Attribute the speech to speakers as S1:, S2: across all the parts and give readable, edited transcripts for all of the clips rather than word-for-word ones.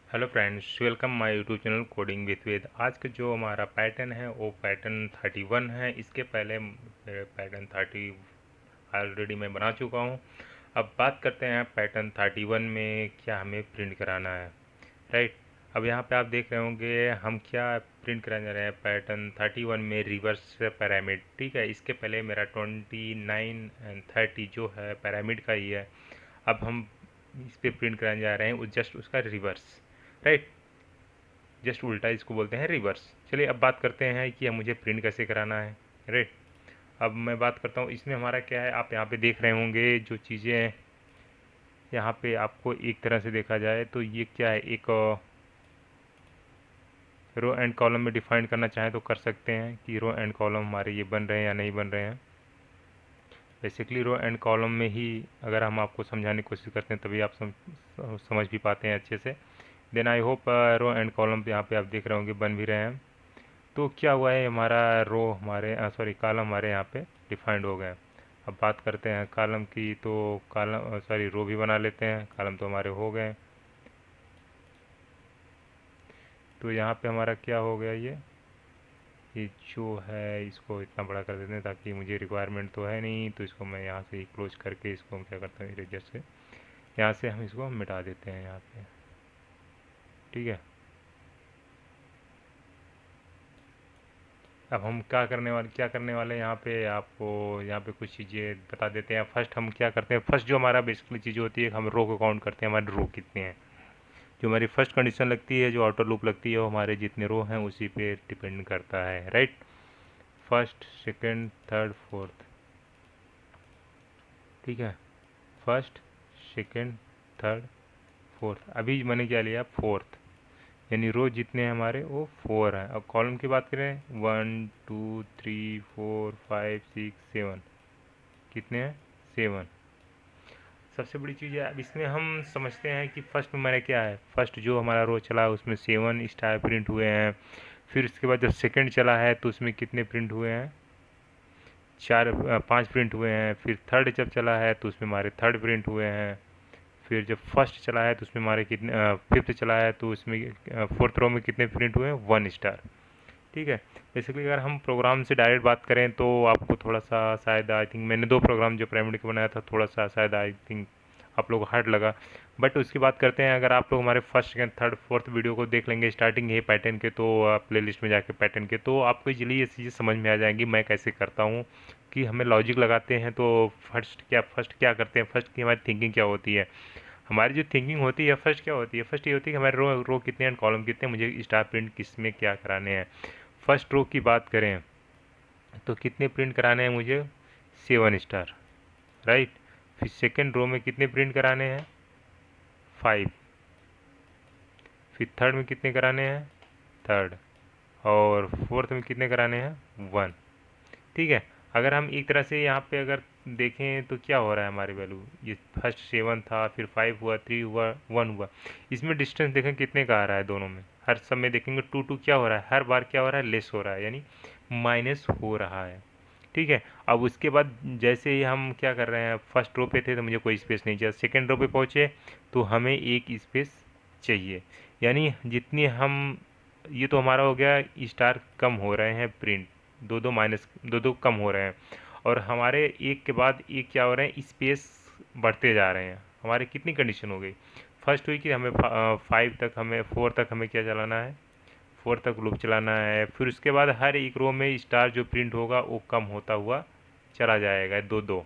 S1: Hello friends, welcome my YouTube channel coding with Ved. आज का जो हमारा पैटर्न है वो पैटर्न 31 है। इसके पहले पैटर्न 30 ऑलरेडी मैं बना चुका हूँ। अब बात करते हैं पैटर्न 31 में क्या हमें प्रिंट कराना है। राइट, अब यहाँ पे आप देख रहे होंगे हम क्या प्रिंट कराने जा रहे हैं। पैटर्न 31 में रिवर्स पैरामिड, ठीक है। इसके पहले मेरा 29 एंड 30 जो है पैरामिड का ही है। अब हम इस पे प्रिंट कराने जा रहे हैं जस्ट उसका रिवर्स। राइट, जस्ट उल्टा इसको बोलते हैं रिवर्स। चलिए अब बात करते हैं कि मुझे प्रिंट कैसे कराना है। राइट, अब मैं बात करता हूँ इसमें हमारा क्या है। आप यहाँ पे देख रहे होंगे जो चीज़ें यहाँ पे आपको एक तरह से देखा जाए तो ये क्या है, एक रो एंड कॉलम में डिफाइन करना चाहें तो कर सकते हैं कि रो एंड कॉलम हमारे ये बन रहे हैं या नहीं बन रहे हैं। बेसिकली रो एंड कॉलम में ही अगर हम आपको समझाने की कोशिश करते हैं तभी आप समझ भी पाते हैं अच्छे से। Then I hope row and column यहाँ पे आप देख रहे होंगे बन भी रहे हैं। तो क्या हुआ है, हमारा रो हमारे कॉलम हमारे यहाँ पे डिफाइंड हो गए। अब बात करते हैं कॉलम की, तो कॉलम रो भी बना लेते हैं। कॉलम तो हमारे हो गए। तो यहाँ पे हमारा क्या हो गया, ये जो है इसको इतना बड़ा कर देते हैं ताकि मुझे रिक्वायरमेंट तो है नहीं। तो इसको मैं यहाँ से ही क्लोज करके इसको हम क्या करते हैं, इरेजर से यहाँ से हम इसको मिटा देते हैं यहाँ पे। ठीक है, अब हम क्या करने वाले हैं यहाँ पे, आपको यहाँ पे कुछ चीज़ें बता देते हैं। फर्स्ट हम क्या करते हैं, फर्स्ट जो हमारा बेसिकली चीज़ होती है, हम रो को काउंट करते हैं हमारे रो कितने हैं। जो हमारी फर्स्ट कंडीशन लगती है, जो ऑटो लूप लगती है, वो हमारे जितने रो हैं उसी पे डिपेंड करता है। Right, first second third fourth, ठीक है। फर्स्ट सेकंड थर्ड फोर्थ, अभी मैंने क्या लिया, फोर्थ, यानी रो जितने हैं हमारे वो 4 हैं। अब कॉलम की बात करें, 1 2 3 4 5 6 7, कितने हैं, 7। सबसे बड़ी चीज़ है, अब इसमें हम समझते हैं कि फर्स्ट में हमारा क्या है। फर्स्ट जो हमारा रो चला उसमें 7 स्टार प्रिंट हुए हैं। फिर उसके बाद जब सेकंड चला है तो उसमें कितने प्रिंट हुए हैं, 5 प्रिंट हुए हैं। फिर थर्ड जब चला है तो उसमें हमारे थर्ड प्रिंट हुए हैं। फिर जब फर्स्ट चला है तो उसमें हमारे कितने, फिफ्थ चला है तो उसमें फोर्थ रो में कितने प्रिंट हुए हैं, 1 स्टार। ठीक है। बेसिकली अगर हम प्रोग्राम से डायरेक्ट बात करें तो आपको थोड़ा सा शायद, आई थिंक मैंने 2 प्रोग्राम जो प्राइमरी का बनाया था, थोड़ा सा शायद आई थिंक आप लोग को हार्ड लगा। बट उसकी बात करते हैं, अगर आप लोग हमारे first second third fourth video को देख लेंगे स्टार्टिंग है पैटर्न के, तो प्ले लिस्ट में जाके पैटर्न के, तो आपको इजीली ये चीज़ें समझ में आ जाएंगी मैं कैसे करता हूँ। कि हमें लॉजिक लगाते हैं तो फर्स्ट क्या करते हैं, फर्स्ट की हमारी थिंकिंग क्या होती है। हमारी जो थिंकिंग होती है फर्स्ट क्या होती है, फर्स्ट ये होती है कि हमारे रो कितने एंड कॉलम कितने, मुझे स्टार प्रिंट किस में क्या कराने हैं। फर्स्ट रो की बात करें तो कितने प्रिंट कराने हैं मुझे, 7 स्टार। राइट, फिर सेकेंड रो में कितने प्रिंट कराने हैं, 5। फिर थर्ड में कितने कराने हैं, थर्ड। और फोर्थ में कितने कराने हैं, 1। ठीक है। अगर हम एक तरह से यहाँ पे अगर देखें तो क्या हो रहा है, हमारी वैल्यू ये फर्स्ट 7 था, फिर 5 हुआ, 3 हुआ, 1 हुआ। इसमें डिस्टेंस देखें कितने का आ रहा है दोनों में, हर सब में देखेंगे 2 2 क्या हो रहा है, हर बार क्या हो रहा है, लेस हो रहा है, यानी माइनस हो रहा है। ठीक है। अब उसके बाद जैसे ही हम क्या कर रहे हैं, फर्स्ट रो पे थे तो मुझे कोई स्पेस नहीं चाहिए, सेकेंड रो पे पहुँचे तो हमें एक स्पेस चाहिए। यानी जितनी हम, ये तो हमारा हो गया स्टार कम हो रहे हैं प्रिंट, दो दो कम हो रहे हैं। और हमारे एक के बाद एक क्या हो रहे हैं, स्पेस बढ़ते जा रहे हैं। हमारे कितनी कंडीशन हो गई, फर्स्ट हुई कि हमें 5 तक, हमें 4 तक हमें क्या चलाना है, 4 तक लूप चलाना है। फिर उसके बाद हर एक रो में स्टार जो प्रिंट होगा वो कम होता हुआ चला जाएगा, दो दो।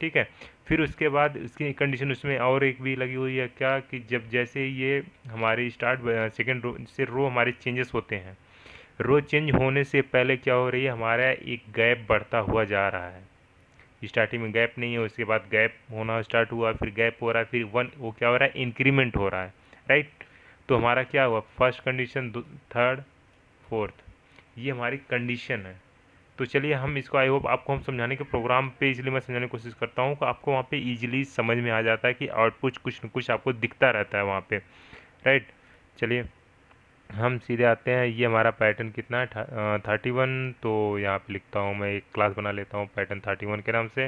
S1: ठीक है। फिर उसके बाद इसकी कंडीशन उसमें और एक भी लगी हुई है क्या, कि जब जैसे ये हमारे स्टार्ट सेकेंड रो से रो हमारे चेंजेस होते हैं, रो चेंज होने से पहले क्या हो रही है, हमारा एक गैप बढ़ता हुआ जा रहा है। स्टार्टिंग में गैप नहीं है, उसके बाद गैप होना स्टार्ट हुआ, फिर गैप हो रहा है, फिर वन वो क्या हो रहा है, इंक्रीमेंट हो रहा है। राइट, तो हमारा क्या हुआ, फर्स्ट कंडीशन, थर्ड, फोर्थ, ये हमारी कंडीशन है। तो चलिए हम इसको, आई होप आपको हम समझाने के प्रोग्राम पे, इसलिए मैं समझाने की कोशिश करता हूँ कि आपको वहाँ पे इजीली समझ में आ जाता है कि आउटपुट कुछ न कुछ आपको दिखता रहता है वहाँ पे। राइट, चलिए हम सीधे आते हैं। ये हमारा पैटर्न कितना है, 31। तो यहाँ पे लिखता हूँ, मैं एक क्लास बना लेता हूँ पैटर्न 31 के नाम से।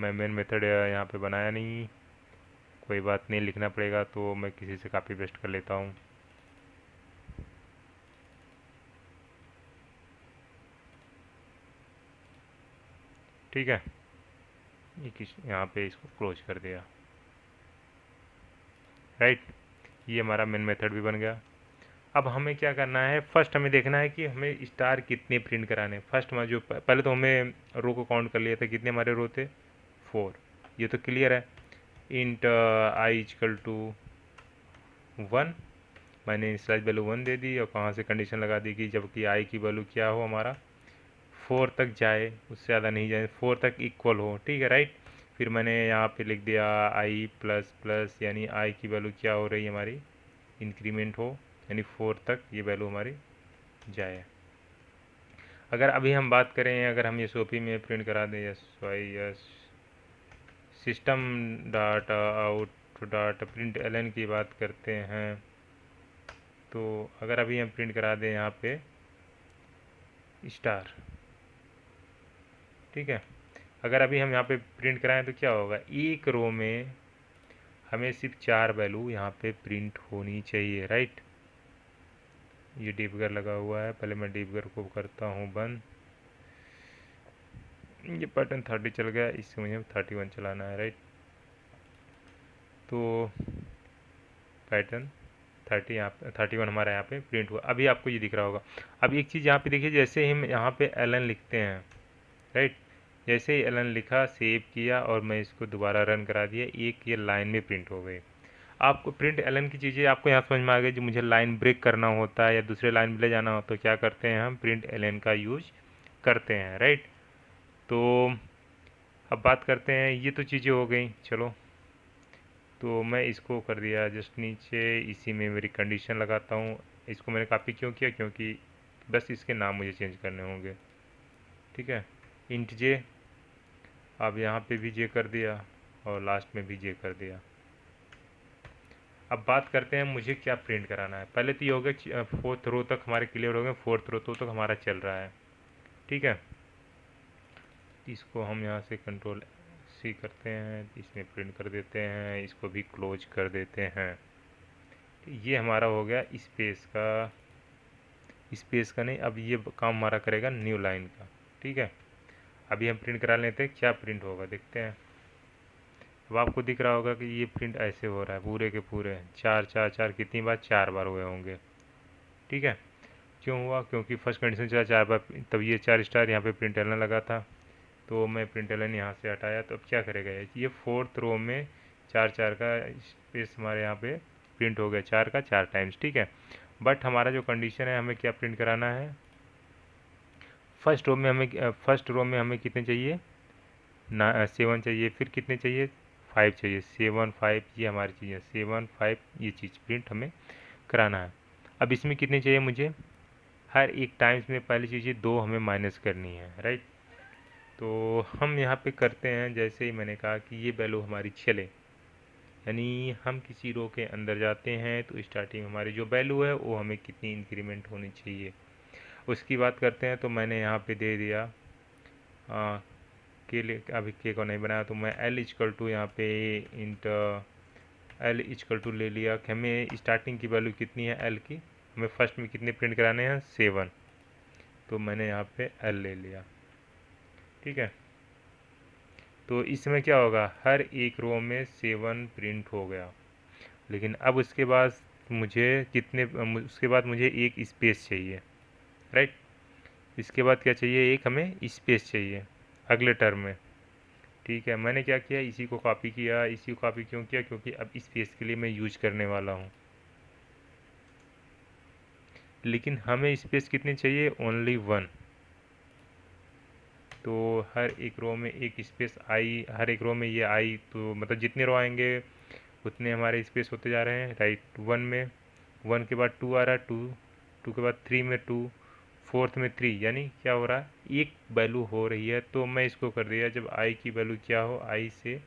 S1: मैं मेन मेथड यहाँ पे बनाया नहीं, कोई बात नहीं, लिखना पड़ेगा तो मैं किसी से कॉपी पेस्ट कर लेता हूँ। ठीक है, यहाँ पे इसको क्लोज कर दिया, राइट। ये हमारा मेन मेथड भी बन गया। अब हमें क्या करना है, फर्स्ट हमें देखना है कि हमें स्टार कितने प्रिंट कराने हैं। फर्स्ट हमारा जो पहले तो हमें रो को काउंट कर लिया था, कितने हमारे रो थे, 4, ये तो क्लियर है। इंट आई इक्वल टू 1, मैंने इनिशियलाइज वैल्यू 1 दे दी और कहाँ से कंडीशन लगा दी कि जबकि आई की वैल्यू क्या हो हमारा 4 तक जाए, उससे ज़्यादा नहीं जाए, 4 तक इक्वल हो, ठीक है, राइट। फिर मैंने यहाँ पे लिख दिया आई प्लस प्लस, यानी आई की वैल्यू क्या हो रही है हमारी, इंक्रीमेंट हो, यानी 4 तक ये वैल्यू हमारी जाए। अगर अभी हम बात करें, अगर हम ये सोपी में प्रिंट करा दें, yes system data out data print Allen की बात करते हैं, तो अगर अभी हम प्रिंट करा दें यहाँ पे स्टार, ठीक है, अगर अभी हम यहाँ पे प्रिंट कराएं तो क्या होगा, एक रो में हमें सिर्फ 4 वैल्यू यहाँ पे प्रिंट होनी चाहिए, राइट। ये डिबगर लगा हुआ है, पहले मैं डिबगर को करता हूँ बंद। ये पैटर्न 30 चल गया, इससे मुझे 31 चलाना है, राइट। तो पैटर्न 30 यहाँ पे 31 हमारा यहाँ पे प्रिंट हुआ। अभी आपको ये दिख रहा होगा। अब एक चीज़ यहाँ पे देखिए, जैसे हम यहाँ पे एलन लिखते हैं, राइट, जैसे ही एलन लिखा, सेव किया और मैं इसको दोबारा रन करा दिया, एक ये लाइन में प्रिंट हो गई। आपको प्रिंट एलन की चीज़ें आपको यहाँ समझ में आ गई। जो मुझे लाइन ब्रेक करना होता है या दूसरे लाइन में ले जाना हो तो क्या करते हैं, हम प्रिंट एलन का यूज करते हैं, राइट। तो अब बात करते हैं, ये तो चीज़ें हो गई, चलो। तो मैं इसको कर दिया जस्ट नीचे, इसी में मेरी कंडीशन लगाता हूँ। इसको मैंने कॉपी क्यों किया, क्योंकि बस इसके नाम मुझे चेंज करने होंगे, ठीक है। इंट जे, अब यहाँ पे भी जे कर दिया और लास्ट में भी जे कर दिया। अब बात करते हैं मुझे क्या प्रिंट कराना है। पहले तो ये हो गया 4th रो तक हमारे क्लियर हो गए, 4th रो तक हमारा चल रहा है, ठीक है। इसको हम यहाँ से कंट्रोल सी करते हैं, इसमें प्रिंट कर देते हैं, इसको भी क्लोज कर देते हैं। ये हमारा हो गया स्पेस का नहीं, अब ये काम हमारा करेगा न्यू लाइन का, ठीक है। अभी हम प्रिंट करा लेते हैं, क्या प्रिंट होगा देखते हैं। अब आपको दिख रहा होगा कि ये प्रिंट ऐसे हो रहा है पूरे के पूरे 4 4 4, कितनी बार, 4 बार हुए होंगे, ठीक है। क्यों हुआ, क्योंकि फर्स्ट कंडीशन चला 4 बार, तब ये 4 स्टार यहाँ पे प्रिंट एलन लगा था, तो मैं प्रिंट एलन यहाँ से हटाया, तो अब क्या करेगा ये 4th रो में 4 4 का स्पेस हमारे यहाँ पे प्रिंट हो गया, 4 का 4 टाइम्स, ठीक है। बट हमारा जो कंडीशन है, हमें क्या प्रिंट कराना है, फर्स्ट रो में हमें कितने चाहिए, 7 चाहिए, फिर कितने चाहिए, 5 चाहिए, 7 5, ये हमारी चीज़ है, 7 5, ये चीज़ प्रिंट हमें कराना है। अब इसमें कितने चाहिए मुझे, हर एक टाइम्स में पहली चीज़ 2 हमें माइनस करनी है, राइट। तो हम यहाँ पे करते हैं, जैसे ही मैंने कहा कि ये वैल्यू हमारी चले, यानी हम किसी रो के अंदर जाते हैं तो स्टार्टिंग हमारी जो वैल्यू है वो हमें कितनी इंक्रीमेंट होनी चाहिए, उसकी बात करते हैं। तो मैंने यहाँ पे दे दिया अभी के को नहीं बनाया, तो मैं एल इक्वल टू यहाँ पे इंट एल इक्वल टू ले लिया कि हमें स्टार्टिंग की वैल्यू कितनी है एल की, हमें फर्स्ट में कितने प्रिंट कराने हैं, 7, तो मैंने यहाँ पे एल ले लिया, ठीक है। तो इसमें क्या होगा, हर एक रो में 7 प्रिंट हो गया। लेकिन अब उसके बाद उसके बाद मुझे एक स्पेस चाहिए, राइट। इसके बाद क्या चाहिए, एक हमें स्पेस चाहिए अगले टर्म में, ठीक है। मैंने क्या किया, इसी को कॉपी किया, इसी को कॉपी क्यों किया, क्योंकि अब स्पेस के लिए मैं यूज करने वाला हूँ। लेकिन हमें स्पेस कितनी चाहिए, ओनली 1। तो हर एक रो में एक स्पेस आई, हर एक रो में ये आई, तो मतलब जितने रो आएंगे उतने हमारे स्पेस होते जा रहे हैं, राइट। 1 में 1 के बाद 2 आ रहा है, 2 के बाद 3 में 2, 4th में 3, यानी क्या हो रहा है, एक वैल्यू हो रही है। तो मैं इसको कर दिया, जब आई की वैल्यू क्या हो, आई से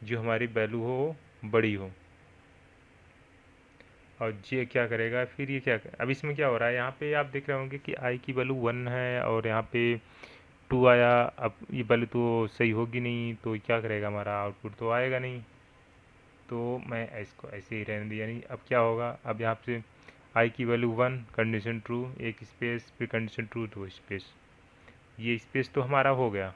S1: जो हमारी वैल्यू हो वो बड़ी हो, और ये क्या करेगा, फिर ये क्या अब इसमें क्या हो रहा है, यहाँ पे आप देख रहे होंगे कि आई की वैल्यू 1 है और यहाँ पे 2 आया। अब ये वैल्यू तो सही होगी नहीं, तो क्या करेगा, हमारा आउटपुट तो आएगा नहीं। तो मैं इसको ऐसे ही रहने दिया, यानी अब क्या होगा, अब यहाँ से आई की वैल्यू 1, कंडीशन ट्रू, एक स्पेस, फिर कंडीशन ट्रू, 2 स्पेस। ये स्पेस तो हमारा हो गया,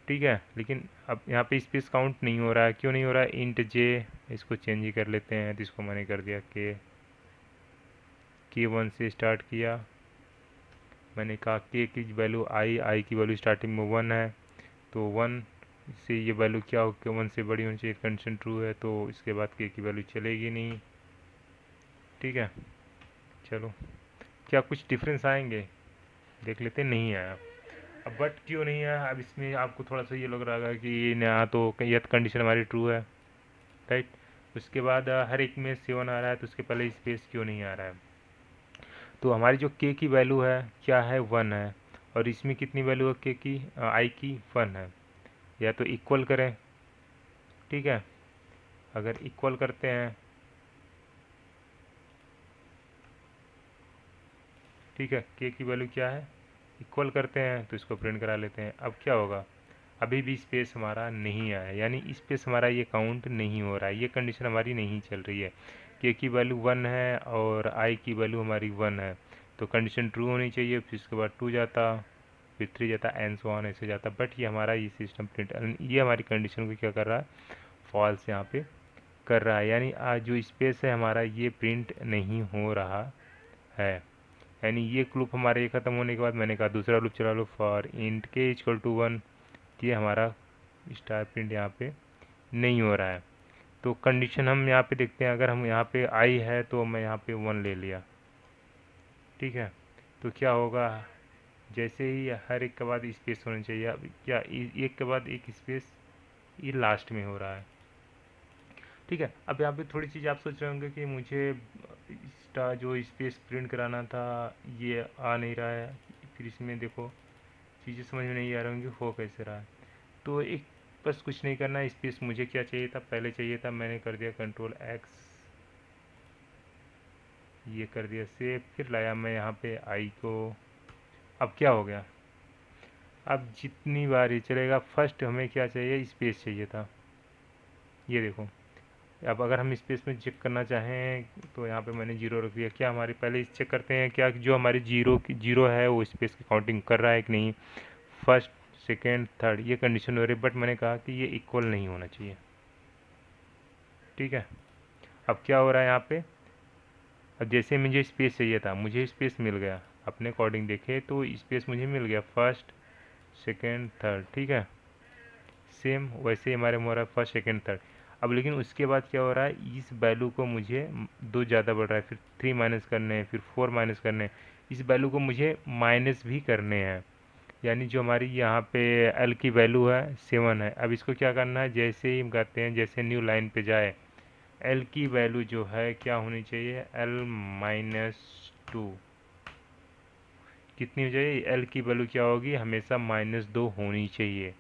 S1: ठीक है। लेकिन अब यहाँ पे स्पेस काउंट नहीं हो रहा है, क्यों नहीं हो रहा है, इंट जे, इसको चेंज ही कर लेते हैं। तो इसको मैंने कर दिया के 1 से स्टार्ट किया। मैंने कहा के की वैल्यू आई की वैल्यू स्टार्टिंग में 1 है, तो 1 से ये वैल्यू क्या हो के 1 से बड़ी होनी चाहिए, कंडीशन ट्रू है, तो इसके बाद के की वैल्यू चलेगी नहीं, ठीक है। चलो, क्या कुछ डिफरेंस आएंगे, देख लेते हैं। नहीं आया। अब बट क्यों नहीं आया, अब इसमें आपको थोड़ा सा ये लग रहा है कि यहाँ तो यह कंडीशन हमारी ट्रू है, राइट। उसके बाद हर एक में 7 आ रहा है, तो उसके पहले स्पेस क्यों नहीं आ रहा है। तो हमारी जो के की वैल्यू है क्या है, 1 है, और इसमें कितनी वैल्यू है के की, आई की 1 है। या तो इक्वल करें, ठीक है। अगर इक्वल करते हैं, ठीक है, के की वैल्यू क्या है, इक्वल करते हैं, तो इसको प्रिंट करा लेते हैं। अब क्या होगा, अभी भी स्पेस हमारा नहीं आया, यानी स्पेस हमारा ये काउंट नहीं हो रहा है, ये कंडीशन हमारी नहीं चल रही है। के की वैल्यू 1 है और आई की वैल्यू हमारी 1 है, तो कंडीशन ट्रू होनी चाहिए, फिर उसके बाद 2 जाता, फिर 3 जाता, एंड सो ऑन ऐसे जाता। बट ये हमारा ये सिस्टम प्रिंट, ये हमारी कंडीशन को क्या कर रहा है, फॉल्स यहाँ पे कर रहा है, यानी आज जो स्पेस है हमारा ये प्रिंट नहीं हो रहा है। यानी ये लूप हमारे ये ख़त्म होने के बाद मैंने कहा दूसरा लूप चला लो, फॉर इंट के इक्वल टू 1, ये हमारा स्टार प्रिंट यहाँ पे नहीं हो रहा है। तो कंडीशन हम यहाँ पे देखते हैं, अगर हम यहाँ पे आई है तो मैं यहाँ पे 1 ले लिया, ठीक है। तो क्या होगा, जैसे ही हर एक के बाद स्पेस होना चाहिए, अब क्या एक के बाद एक स्पेस ये लास्ट में हो रहा है, ठीक है। अब यहाँ पे थोड़ी चीज़ आप सोच रहे होंगे कि मुझे इसका जो स्पेस प्रिंट कराना था ये आ नहीं रहा है, फिर इसमें देखो चीज़ें समझ में नहीं आ रही होंगी हो कैसे रहा है। तो एक बस कुछ नहीं करना है, स्पेस मुझे क्या चाहिए था, पहले चाहिए था, मैंने कर दिया कंट्रोल एक्स, ये कर दिया सेव, फिर लाया मैं यहाँ पे आई को। अब क्या हो गया, अब जितनी बार ये चलेगा, फर्स्ट हमें क्या चाहिए, स्पेस चाहिए था, ये देखो। अब अगर हम स्पेस में चेक करना चाहें तो यहाँ पे मैंने जीरो रख दिया, क्या हमारे पहले चेक करते हैं क्या जो हमारी जीरो है वो स्पेस की काउंटिंग कर रहा है कि नहीं, फर्स्ट सेकेंड थर्ड ये कंडीशन हो रही है, बट मैंने कहा कि ये इक्वल नहीं होना चाहिए, ठीक है। अब क्या हो रहा है यहाँ पे, अब जैसे मुझे स्पेस चाहिए था, मुझे स्पेस मिल गया, अपने अकॉर्डिंग देखे तो स्पेस मुझे मिल गया, फर्स्ट सेकेंड थर्ड, ठीक है। सेम वैसे ही हमारे में हो रहा है फर्स्ट सेकेंड थर्ड। अब लेकिन उसके बाद क्या हो रहा है, इस वैल्यू को मुझे 2 ज़्यादा बढ़ रहा है, फिर 3 माइनस करने हैं, फिर 4 माइनस करने हैं, इस वैल्यू को मुझे माइनस भी करने हैं। यानी जो हमारी यहाँ पे एल की वैल्यू है 7 है, अब इसको क्या करना है, जैसे ही हम कहते हैं जैसे न्यू लाइन पे जाए, एल की वैल्यू जो है क्या होनी चाहिए, एल -2 कितनी हो जाएगी, एल की वैल्यू क्या होगी, हमेशा -2 होनी चाहिए,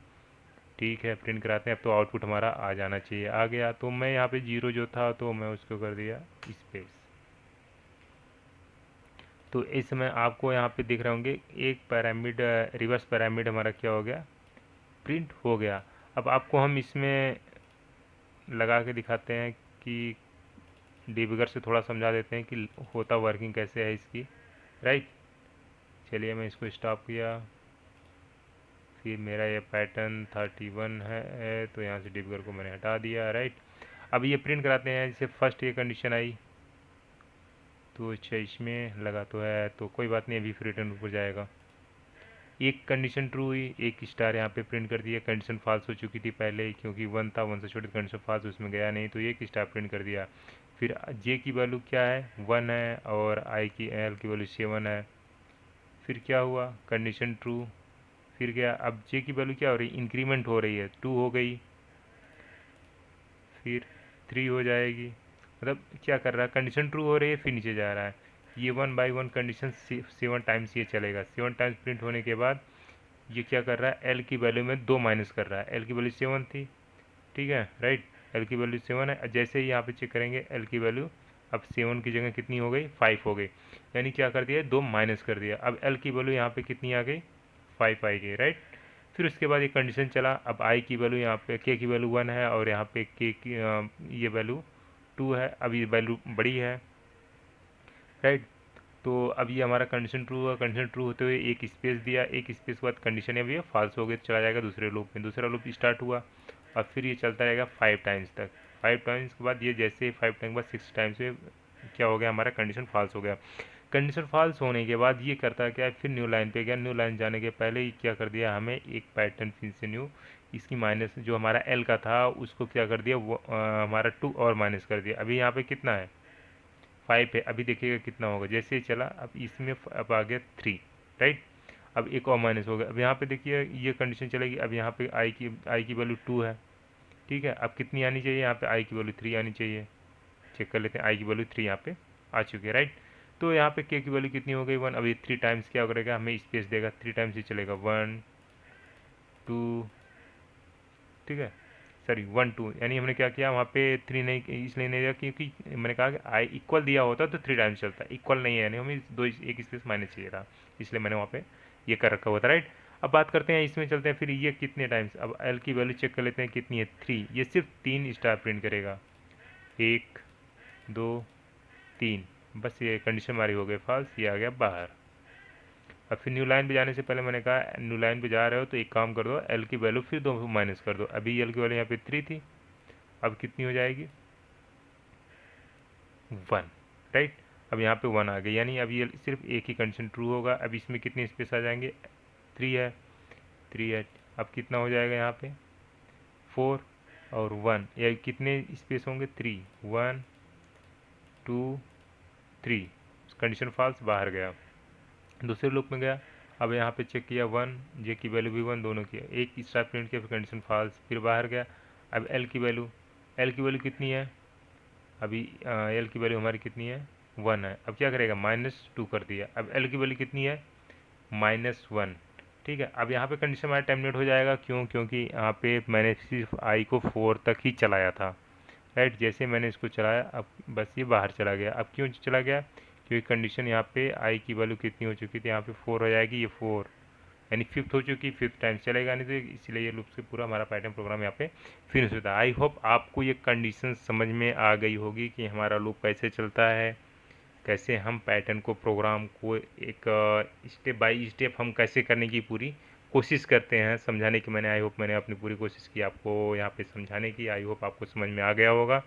S1: ठीक है। प्रिंट कराते हैं, अब तो आउटपुट हमारा आ जाना चाहिए, आ गया। तो मैं यहाँ पे जीरो जो था तो मैं उसको कर दिया स्पेस। तो इस समय आपको यहाँ पे दिख रहे होंगे एक पैरामिड, रिवर्स पैरामिड हमारा क्या हो गया, प्रिंट हो गया। अब आपको हम इसमें लगा के दिखाते हैं कि डिबगर से थोड़ा समझा देते हैं कि होता वर्किंग कैसे है इसकी, राइट। चलिए मैं इसको स्टॉप किया, फिर मेरा ये पैटर्न 31 है, तो यहाँ से डिबगर को मैंने हटा दिया, राइट। अब ये प्रिंट कराते हैं, जैसे फर्स्ट ये कंडीशन आई तो अच्छा इसमें लगा तो है, तो कोई बात नहीं, अभी फिर रिटर्न ऊपर जाएगा। एक कंडीशन ट्रू हुई, एक स्टार यहाँ पे प्रिंट कर दिया, कंडीशन फॉल्स हो चुकी थी पहले क्योंकि 1 था, 1 से छोटी कंडीशन फॉल्स उसमें गया नहीं, तो एक स्टार प्रिंट कर दिया। फिर जे की वैल्यू क्या है, 1 है, और आई की एल की वैल्यू 7 है। फिर क्या हुआ, कंडीशन ट्रू, फिर क्या, अब जे की वैल्यू क्या हो रही है, इंक्रीमेंट हो रही है, 2 हो गई, फिर 3 हो जाएगी, मतलब क्या कर रहा है, कंडीशन ट्रू हो रही है, फिर नीचे जा रहा है। ये 1 बाई 1 कंडीशन 7 टाइम्स ये चलेगा, 7 टाइम्स प्रिंट होने के बाद ये क्या कर रहा है, एल की वैल्यू में 2 माइनस कर रहा है, एल की वैल्यू 7 थी, ठीक है, राइट। एल की वैल्यू 7 है, जैसे ही यहाँ पे चेक करेंगे एल की वैल्यू अब 7 की जगह कितनी हो गई, 5 हो गई, यानी क्या कर दिया, 2 माइनस कर दिया। अब एल की वैल्यू यहाँ पे कितनी आ गई, 5 आएगी, राइट। फिर उसके बाद ये कंडीशन चला, अब आई की वैल्यू यहाँ पे के की वैल्यू 1 है और यहाँ पे के की ये वैल्यू 2 है, अब ये वैल्यू बड़ी है, राइट। तो अब ये हमारा कंडीशन ट्रू हुआ, कंडीशन ट्रू होते हुए एक स्पेस दिया, एक स्पेस के बाद कंडीशन अभी फॉल्स हो गया, चला जाएगा दूसरे लूप में, दूसरा लूप स्टार्ट हुआ और फिर ये चलता रहेगा 5 टाइम्स तक। 5 टाइम्स के बाद ये जैसे 5 टाइम के बाद 6 टाइम्स में क्या हो गया, हमारा कंडीशन फॉल्स हो गया। कंडीशन फॉल्स होने के बाद ये करता क्या है, फिर न्यू लाइन पे गया, न्यू लाइन जाने के पहले ही क्या कर दिया, हमें एक पैटर्न फिर से न्यू, इसकी माइनस जो हमारा एल का था उसको क्या कर दिया, वो हमारा 2 और माइनस कर दिया। अभी यहाँ पे कितना है, 5 है, अभी देखिएगा कितना होगा, जैसे ही चला अब इसमें अब आ गया 3, राइट। अब एक और माइनस हो गया, अब यहाँ पे देखिए ये कंडीशन चलेगी, अब यहाँ पे आई की वैल्यू 2 है, ठीक है। अब कितनी आनी चाहिए, यहाँ पे आई की वैल्यू 3 आनी चाहिए, चेक कर लेते हैं, आई की वैल्यू 3 यहाँ पे आ चुकी है, राइट। तो यहाँ पे के की वैल्यू कितनी हो गई, 1। अब ये 3 टाइम्स क्या करेगा, हमें स्पेस देगा, 3 टाइम्स ही चलेगा, 1 2, ठीक है, सॉरी 1 2, यानी हमने क्या किया वहाँ पे 3 नहीं इसलिए नहीं दिया क्योंकि मैंने कहा कि आई इक्वल दिया होता तो 3 टाइम्स चलता, इक्वल नहीं है यानी हमें एक स्पेस माइनस चाहिए था, इसलिए मैंने वहाँ पे ये कर रखा हुआ था, राइट। अब बात करते हैं इसमें, चलते हैं फिर ये कितने टाइम्स, अब एल की वैल्यू चेक कर लेते हैं कितनी है, 3, ये सिर्फ 3 स्टार प्रिंट करेगा, 1 2 3, बस ये कंडीशन हमारी हो गई फॉल्स, ये आ गया बाहर। अब फिर न्यू लाइन पे जाने से पहले मैंने कहा न्यू लाइन पे जा रहे हो तो एक काम कर दो, एल की वैल्यू फिर 2 माइनस कर दो, अभी एल की वैल्यू यहाँ पे 3 थी, अब कितनी हो जाएगी, 1, राइट। अब यहाँ पे 1 आ गई, यानी अब ये सिर्फ एक ही कंडीशन ट्रू होगा। अब इसमें कितने स्पेस आ जाएंगे, 3 है, 3 है, अब कितना हो जाएगा यहाँ पे 4 और 1, या कितने स्पेस होंगे, 3, 1 2 3, कंडीशन फॉल्स, बाहर गया, दूसरे लूप में गया। अब यहाँ पे चेक किया 1, जे की वैल्यू भी 1, दोनों की एक स्टार प्रिंट किया, फिर कंडीशन फॉल्स, फिर बाहर गया। अब एल की वैल्यू कितनी है, अभी एल की वैल्यू हमारी कितनी है, 1 है, अब क्या करेगा, -2 कर दिया। अब एल की वैल्यू कितनी है, -1, ठीक है। अब यहाँ पे कंडीशन हमारा टर्मिनेट हो जाएगा, क्यों, क्योंकि यहाँ पे मैंने सिर्फ आई को 4 तक ही चलाया था, राइट। जैसे मैंने इसको चलाया अब बस ये बाहर चला गया, अब क्यों चला गया, क्योंकि कंडीशन यहाँ पे आई की वैल्यू कितनी हो चुकी थी, यहाँ पे 4 हो जाएगी, ये 4 यानी 5th हो चुकी, 5th टाइम चलेगा नहीं, तो इसलिए ये लूप से पूरा हमारा पैटर्न प्रोग्राम यहाँ पे फिनिश होता है। आई होप आपको ये कंडीशन समझ में आ गई होगी कि हमारा लूप कैसे चलता है, कैसे हम पैटर्न को, प्रोग्राम को एक स्टेप बाय स्टेप हम कैसे करने की पूरी कोशिश करते हैं समझाने की। आई होप मैंने अपनी पूरी कोशिश की आपको यहाँ पे समझाने की, आई होप आपको समझ में आ गया होगा।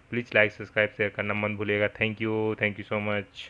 S1: प्लीज़ लाइक सब्सक्राइब शेयर करना मत भूलिएगा। Thank you so much.